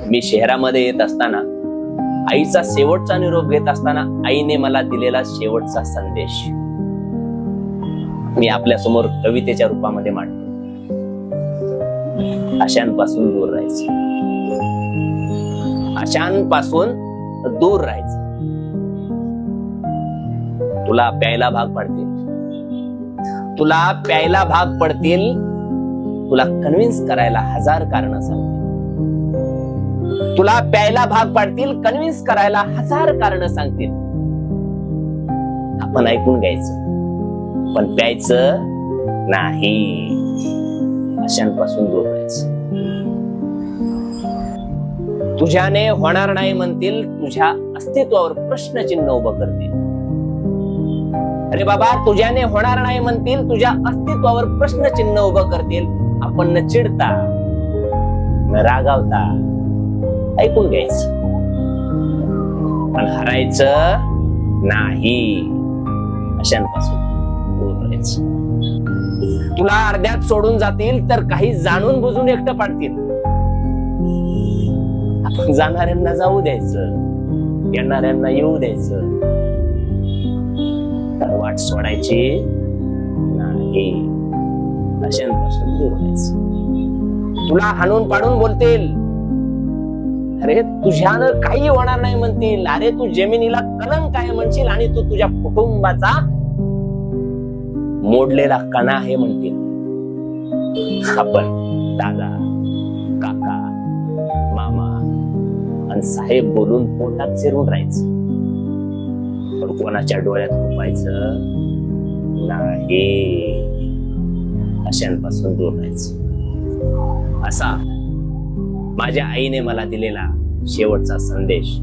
मी शहरामध्ये येत असताना आईचा शेवटचा निरोप घेत असताना आईने मला दिलेला शेवटचा संदेश मी आपल्या समोर कवितेच्या रूपामध्ये मांडतो. आशांपासून दूर राहायचं, आशांपासून दूर राहायचं. तुला प्यायला भाग पडतील, तुला प्यायला भाग पडतील, तुला कन्व्हिन्स करायला 1000 कारण सांगतील. तुला प्यायला भाग पडतील, कन्व्हिन्स करायला 1000 कारण सांगतील. आपण ऐकून घ्यायचं पण प्यायचं नाही. अशांपासून दूर राहायचं. तुझ्याने होणार नाही म्हणतील, तुझ्या अस्तित्वावर प्रश्नचिन्ह उभं करतील. अरे बाबा, तुझ्याने होणार नाही म्हणतील, तुझ्या अस्तित्वावर प्रश्नचिन्ह उभं करतील. आपण न चिडता न रागावता ऐकून घ्यायचं पण हरायचं नाही. अशांपासून दूर राहायचं. तुला अर्ध्यात सोडून जातील तर काही जाणून बुजून एकटं पाडतील. आपण जाणाऱ्यांना जाऊ द्यायचं, येणाऱ्यांना येऊ द्यायचं, तर वाट सोडायची नाही. अशांपासून दूर राहायचं. तुला हाणून पाडून बोलतील, अरे तुझ्यानं काही होणार नाही म्हणतील. अरे तू जमिनीला कलंक आहे म्हणशील आणि तू तुझ्या कुटुंबाचा मोडलेला कणा आहे म्हणतील. आपण दादा, काका, मामा आणि साहेब बोलून पोटात शिरून राहायचं पण कोणाच्या डोळ्यात खुपायचं नाही. अशांपासून दूर राहायचं. असा माझ्या आईने मला दिलेला शेवटचा संदेश